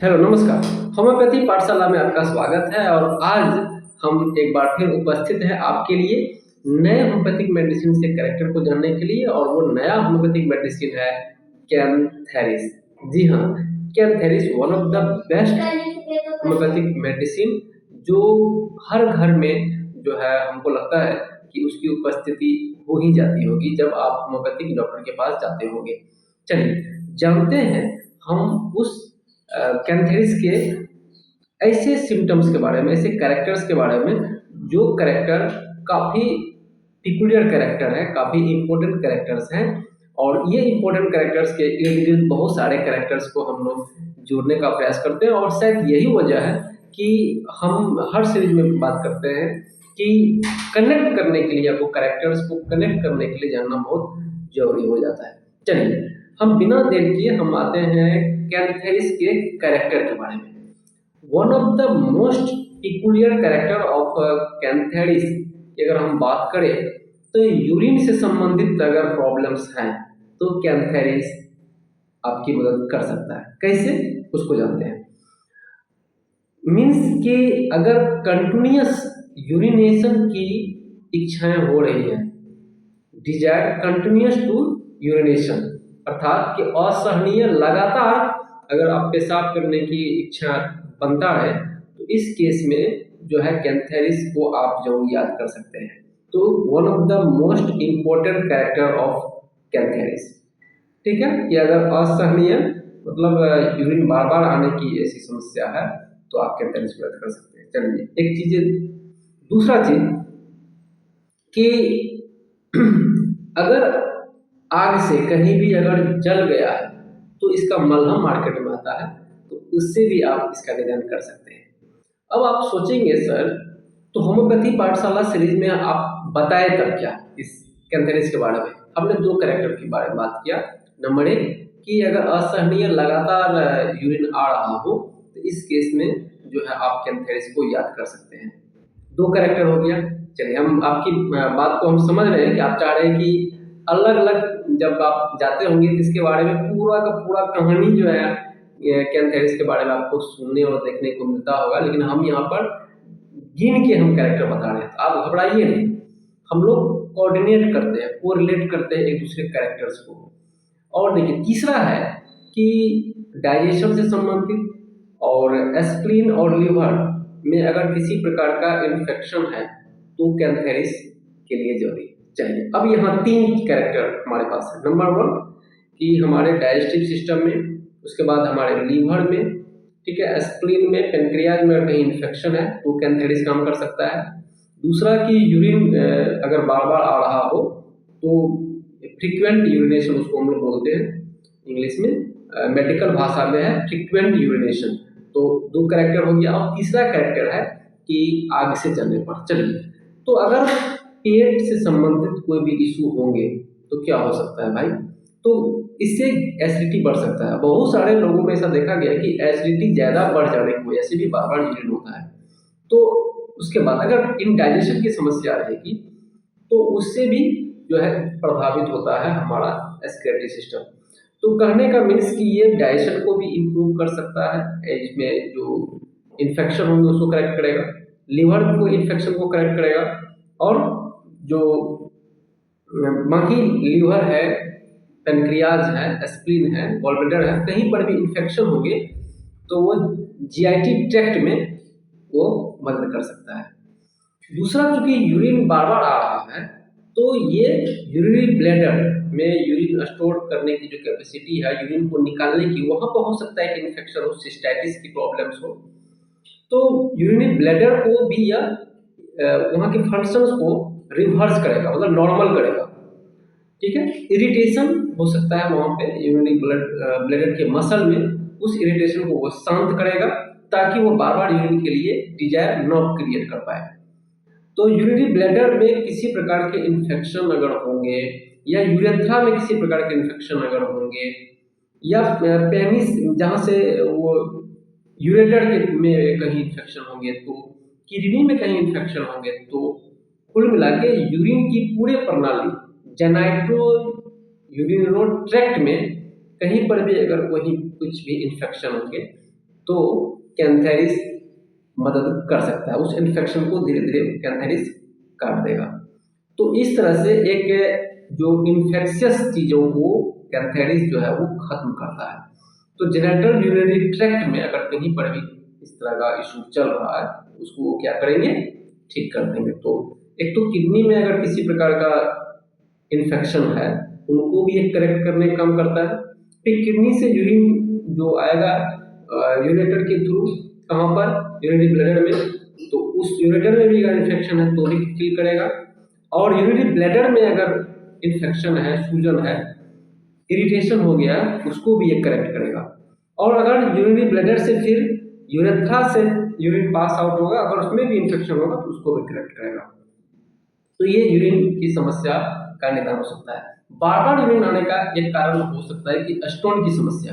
Hello नमस्कार। Homeopathy पाठशाला में आपका स्वागत है और आज हम एक बार फिर उपस्थित हैं आपके लिए नए होम्योपैथिक मेडिसिन के कैरेक्टर को जानने के लिए। और वो नया होम्योपैथिक मेडिसिन है कैंथेरिस। जी हाँ, cantharis one of the best homeopathic medicine जो हर घर में जो है हमको लगता है कि उसकी उपस्थिति हो ही जाती होगी जब आप होम्योपैथिक डॉक्टर के पास जाते होंगे। चलिए जानते हैं हम उस कैंथेरिस के ऐसे सिम्टम्स के बारे में, ऐसे कैरेक्टर्स के बारे में जो कैरेक्टर काफ़ी पिक्यूलियर कैरेक्टर है, काफ़ी इम्पोर्टेंट कैरेक्टर्स हैं। और ये इम्पोर्टेंट कैरेक्टर्स के इर्द गिर्द बहुत सारे कैरेक्टर्स को हम लोग जोड़ने का प्रयास करते हैं और शायद यही वजह है कि हम हर सीरीज में बात करते हैं कि कनेक्ट करने के लिए, आपको कैरेक्टर्स को कनेक्ट करने के लिए जानना बहुत जरूरी हो जाता है। चलिए हम बिना देर किए हम आते हैं कैंथेरिस के कैरेक्टर के बारे में। One of the most peculiar character of cantharis की अगर हम बात करें तो यूरिन से संबंधित अगर प्रॉब्लम्स हैं तो कैंथेरिस आपकी मदद कर सकता है। कैसे, उसको जानते हैं। मीन्स कि अगर कंटिन्यूअस यूरिनेशन की इच्छाएं हो रही हैं, डिजायर कंटिन्यूअस टू यूरिनेशन, अर्थात कि असहनीय लगातार अगर आप पेशाब करने की इच्छा बनता है तो इस केस में जो है कैंथेरिस को आप जरूर याद कर सकते हैं। तो one of the most important character of cantharis, ठीक है। कि अगर असहनीय मतलब यूरिन बार बार आने की ऐसी समस्या है तो आप कैंथेरिस को याद कर सकते हैं। चलिए एक चीज, दूसरा चीज कि अगर आग से कहीं भी अगर जल गया है तो इसका मलहम मार्केट में आता है, तो उससे भी आप इसका निदान कर सकते हैं। अब आप सोचेंगे सर, तो होम्योपैथी पाठशाला सीरीज में आप बताए तब क्या इस कैंथेरिस के बारे में? हमने दो कैरेक्टर के बारे में बात किया। नंबर एक कि अगर असहनीय लगातार यूरिन आ रहा हो तो इस केस में जो है आप कैंथेरिस को याद कर सकते हैं। दो कैरेक्टर हो गया। चलिए हम आपकी बात को हम समझ रहे हैं कि आप चाह रहे हैं कि अलग अलग जब आप जाते होंगे तो इसके बारे में पूरा का पूरा कहानी जो है कैंथेरिस के बारे में आपको सुनने और देखने को मिलता होगा, लेकिन हम यहाँ पर गिन के हम कैरेक्टर बता रहे हैं। तो आप घबराइए नहीं, हम लोग कोऑर्डिनेट करते हैं, कोरिलेट करते हैं एक दूसरे कैरेक्टर्स को। और देखिए तीसरा है कि डाइजेशन से संबंधित और एस्प्लीन और लिवर में अगर किसी प्रकार का इन्फेक्शन है तो कैंथेरिस के लिए जरूरी चाहिए। अब यहाँ तीन कैरेक्टर हमारे पास है। नंबर वन कि हमारे डाइजेस्टिव सिस्टम में, उसके बाद हमारे लीवर में, ठीक है, एस्प्लीन में, पेनक्रियाज में अगर कहीं इन्फेक्शन है तो कैंथेरिस काम कर सकता है। दूसरा कि यूरिन अगर बार बार आ रहा हो तो फ्रीक्वेंट यूरिनेशन उसको हम लोग बोलते हैं इंग्लिश में, मेडिकल भाषा में है फ्रीक्वेंट यूरिनेशन। तो दो कैरेक्टर हो गया। और तीसरा कैरेक्टर है कि आग से जलने पर। चलिए, तो अगर पेट से संबंधित कोई भी इशू होंगे तो क्या हो सकता है भाई? तो इससे एसिडिटी बढ़ सकता है। बहुत सारे लोगों में ऐसा देखा गया कि एसिडिटी ज़्यादा बढ़ जाने की वजह से भी बार बार यूरिन होता है। तो उसके बाद अगर इनडाइजेशन की समस्या रहेगी तो उससे भी जो है प्रभावित होता है हमारा एक्सक्रीटरी सिस्टम। तो कहने का मीन्स कि ये डाइजेशन को भी इम्प्रूव कर सकता है, इसमें जो इन्फेक्शन होंगे उसको करेक्ट करेगा, लिवर को इन्फेक्शन को करेक्ट करेगा, और जो बाकी लीवर है, पेनक्रियाज है, स्प्लीन है, गॉलब्लैडर है, कहीं पर भी इन्फेक्शन होंगे तो वो जीआईटी ट्रैक्ट में वो मदद कर सकता है। दूसरा, चूंकि यूरिन बार बार आ रहा है तो ये यूरिनरी ब्लैडर में यूरिन स्टोर करने की जो कैपेसिटी है, यूरिन को निकालने की, वहाँ पर हो सकता है कि इन्फेक्शन हो, सिस्टाइटिस की प्रॉब्लम्स हो। तो यूरिनरी ब्लैडर को भी या वहाँ के फंक्शंस को रिवर्स करेगा, मतलब नॉर्मल करेगा, ठीक है। इरिटेशन हो सकता है वहाँ पे यूरिनरी ब्लैडर के मसल में, उस इरिटेशन को वो शांत करेगा ताकि वो बार बार यूरिन के लिए डिजायर न क्रिएट कर पाए। तो यूरिनरी ब्लैडर में किसी प्रकार के इन्फेक्शन अगर होंगे, या यूरेथ्रा में किसी प्रकार के इन्फेक्शन अगर होंगे, या पेनिस जहाँ से वो यूरेटर के में कहीं इन्फेक्शन होंगे, तो किडनी में कहीं इन्फेक्शन होंगे, तो कुल मिला के यूरिन की पूरे प्रणाली जेनाइट्रो यूरिनरी ट्रैक्ट में कहीं पर भी अगर वही कुछ भी इन्फेक्शन होंगे तो कैंथेरिस मदद कर सकता है, उस इन्फेक्शन को धीरे धीरे कैंथेरिस काट देगा। तो इस तरह से एक जो इन्फेक्शियस चीज़ों को कैंथेरिस जो है वो खत्म करता है। तो जेनिटल यूरिनरी ट्रैक्ट में अगर कहीं पर भी इस तरह का इशू चल रहा है उसको वो क्या करेंगे, ठीक कर देंगे। तो एक तो किडनी में अगर किसी प्रकार का इन्फेक्शन है उनको भी एक करेक्ट करने का काम करता है। फिर किडनी से यूरिन जो आएगा यूरेटर के थ्रू कहाँ पर, यूरिनरी ब्लैडर में, तो उस यूरेटर में भी अगर इन्फेक्शन है तो भी किल करेगा। और यूरिनरी ब्लैडर में अगर इन्फेक्शन है, सूजन है, इरिटेशन हो गया, उसको भी ये करेक्ट करेगा। और अगर यूरिनरी ब्लैडर से फिर यूरेथ्रा से यूरिन पास आउट होगा, अगर उसमें भी इन्फेक्शन होगा तो उसको भी करेक्ट करेगा। तो ये यूरिन की समस्या का निदान हो सकता है। बार बार यूरिन आने का एक कारण हो सकता है कि स्टोन की समस्या।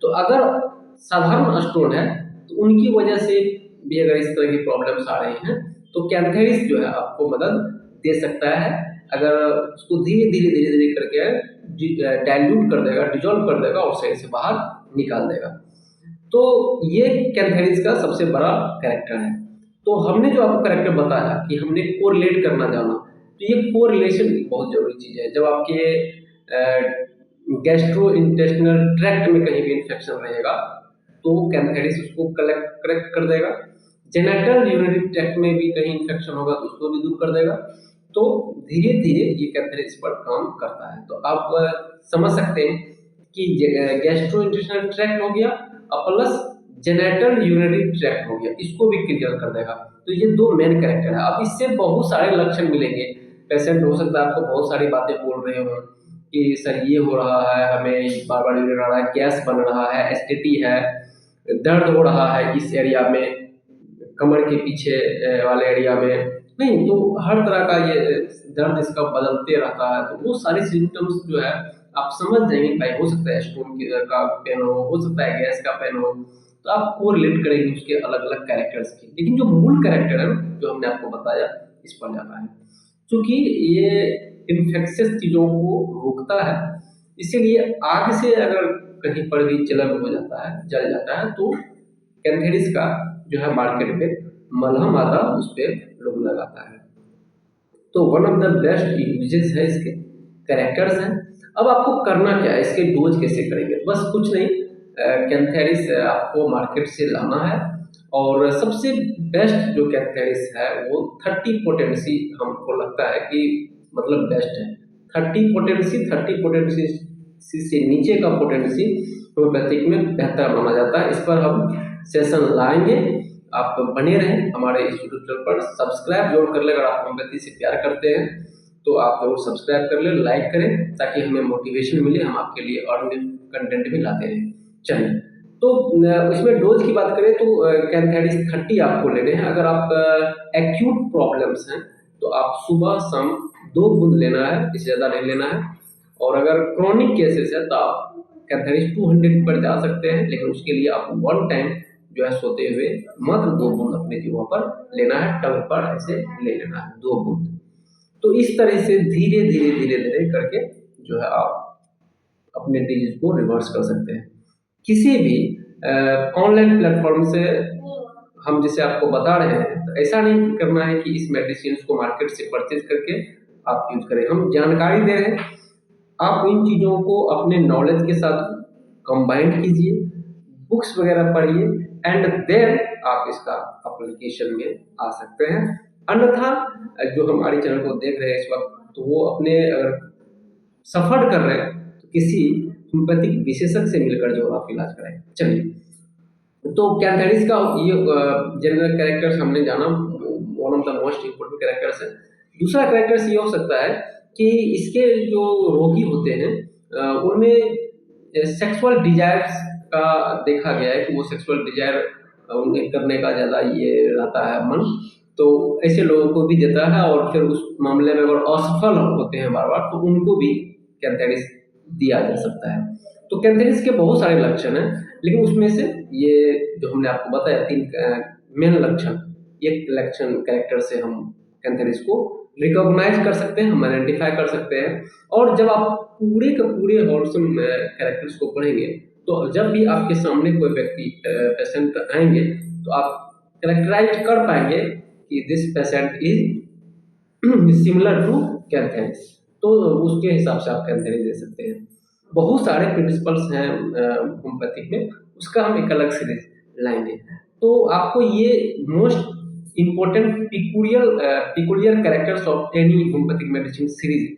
तो अगर साधारण स्टोन है तो उनकी वजह से भी अगर इस तरह की प्रॉब्लम्स आ रही हैं तो कैंथेरिस जो है आपको मदद दे सकता है। अगर उसको धीरे धीरे धीरे धीरे करके डाइल्यूट कर देगा, डिजोल्व कर देगा और शरीर से बाहर निकाल देगा। तो ये कैंथेरिस का सबसे बड़ा कैरेक्टर है। तो हमने जो आपको कैरेक्टर बताया कि हमने कोरिलेट करना जाना, तो ये कोरिलेशन बहुत जरूरी चीज़ है। जब आपके गैस्ट्रो इंटेस्टिनल ट्रैक्ट में कहीं भी इन्फेक्शन रहेगा तो कैंथेरिस उसको करेक्ट कर देगा। जेनिटल यूरिनरी ट्रैक्ट में भी कहीं इन्फेक्शन होगा तो उसको भी दूर कर देगा। तो धीरे धीरे ये कैंथेरिस पर काम करता है। तो आप समझ सकते हैं कि गैस्ट्रो इंटेस्टिनल ट्रैक्ट हो गया और प्लस जेनिटल यूरिनरी ट्रैक्ट हो गया, इसको भी क्लियर कर देगा। तो ये दो मेन कैरेक्टर है। अब इससे बहुत सारे लक्षण मिलेंगे। पेशेंट हो सकता है आपको बहुत सारी बातें बोल रहे हो कि सर ये हो रहा है, हमें बार बार यूरिन आ रहा है, गैस बन रहा है, एसिडिटी है, दर्द हो रहा है इस एरिया में, कमर के पीछे वाले एरिया में, नहीं तो हर तरह का ये दर्द इसका बदलते रहता है। तो वो सारे सिम्टम्स जो है आप समझ जाएंगे भाई, हो सकता है स्टोन का पेन हो सकता है गैस का पेन हो। तो आप को रिलेट करेंगे उसके अलग अलग कैरेक्टर्स की। लेकिन जो मूल कैरेक्टर है जो हमने आपको बताया इस पर जाना है, क्योंकि ये इन्फेक्शियस चीज़ों को रोकता है। इसीलिए आग से अगर कहीं पर भी जलन हो जाता है, जल जाता है, तो कैंथेरिस का जो है मार्केट में मलहम आता है, उस पर लोग लगाता है। तो one of the best uses है इसके, कैरेक्टर्स हैं। अब आपको करना क्या है, इसके डोज कैसे करेंगे, बस कुछ नहीं, कैंथेरिस आपको मार्केट से लाना है। और सबसे बेस्ट जो कैंथेरिस है वो 30 पोटेंसी हमको लगता है कि मतलब बेस्ट है। 30 पोटेंसी से नीचे का पोटेंसी होम्योपैथिक में बेहतर माना जाता है। इस पर हम सेशन लाएंगे। आप बने रहें हमारे इस यूट्यूब चैनल पर, सब्सक्राइब जरूर कर लें। अगर आप होम्योपैथी से प्यार करते हैं तो आप जरूर सब्सक्राइब कर लें, लाइक करें, ताकि हमें मोटिवेशन मिले, हम आपके लिए और कंटेंट भी लाते हैं। चलिए, तो इसमें डोज की बात करें तो कैंथेरिस 30 आपको लेने हैं। अगर आप एक्यूट प्रॉब्लम्स हैं तो आप सुबह शाम 2 बूंद लेना है, इससे ज़्यादा नहीं लेना है। और अगर क्रॉनिक केसेस है तो आप कैंथेरिस 200 पर जा सकते हैं, लेकिन उसके लिए आप वन टाइम जो है सोते हुए मात्र 2 बूंद अपने जीवा पर लेना है, टंग पर ऐसे ले लेना है 2 बूंद। तो इस तरह से धीरे धीरे धीरे धीरे करके जो है आप अपने डिजीज को रिवर्स कर सकते हैं। किसी भी ऑनलाइन प्लेटफॉर्म से हम जैसे आपको बता रहे हैं, तो ऐसा नहीं करना है कि इस मेडिसिन को मार्केट से परचेज करके आप यूज करें। हम जानकारी दे रहे हैं, आप इन चीज़ों को अपने नॉलेज के साथ कंबाइंड कीजिए, बुक्स वगैरह पढ़िए, एंड देन आप इसका एप्लीकेशन में आ सकते हैं। अन्यथा जो हमारे चैनल को देख रहे हैं इस वक्त, तो वो अपने अगर सफर कर रहे हैं तो किसी होम्योपैथिक विशेषज्ञ से मिलकर जो आप इलाज कराएं। चलिए, तो कैंथेरिस का ये जनरल कैरेक्टर्स हमने जाना, one of the most important characters है। दूसरा कैरेक्टर्स ये हो सकता है कि इसके जो रोगी होते हैं उनमें सेक्सुअल डिजायर्स का देखा गया है कि वो सेक्सुअल डिजायर उन्हें करने का ज़्यादा ये रहता है मन, तो ऐसे लोगों को भी देता है। और फिर उस मामले में अगर असफल होते हैं बार बार, तो उनको भी कैंथेरिस दिया जा सकता है। तो कैंथेरिस के बहुत सारे लक्षण हैं, लेकिन उसमें से ये जो हमने आपको बताया 3 मेन लक्षण, एक लक्षण कैरेक्टर से हम कैंथेरिस को रिकॉग्नाइज कर सकते हैं, हम आइडेंटिफाई कर सकते हैं। और जब आप पूरे के पूरे होल्सम कैरेक्टर्स को पढ़ेंगे तो जब भी आपके सामने कोई व्यक्ति पेशेंट आएंगे तो आप कैरेक्टराइज कर पाएंगे कि this patient is similar to Cantharis, तो उसके हिसाब से आप कैंथेनिस दे सकते हैं। बहुत सारे प्रिंसिपल्स हैं होम्योपैथिक में, उसका हम एक अलग सीरीज लाएंगे। तो आपको ये most important peculiar characters of any homeopathic medicine series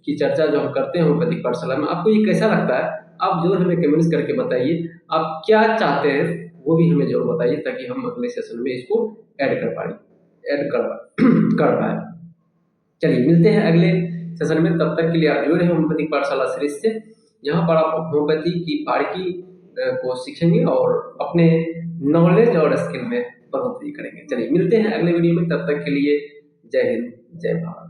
की चर्चा जो हम करते हैं होम्योपैथिक पाठशाला में, आपको ये कैसा लगता है? आप जरूर हमें कमेंट्स करके बताइए। आप क्या चाहते हैं वो भी हमें जरूर बताइए, ताकि हम अगले सेशन में इसको ऐड कर पाए ऐड कर पाए कर पाए। चलिए मिलते हैं अगले सेशन में, तब तक के लिए आप जुड़े रहे होम्योपैथिक पाठशाला सीरीज से। यहाँ पर आप होम्योपैथी की बारीकी को सीखेंगे और अपने नॉलेज और स्किल में बढ़ोतरी करेंगे। चलिए मिलते हैं अगले वीडियो में, तब तक के लिए जय हिंद जय भारत।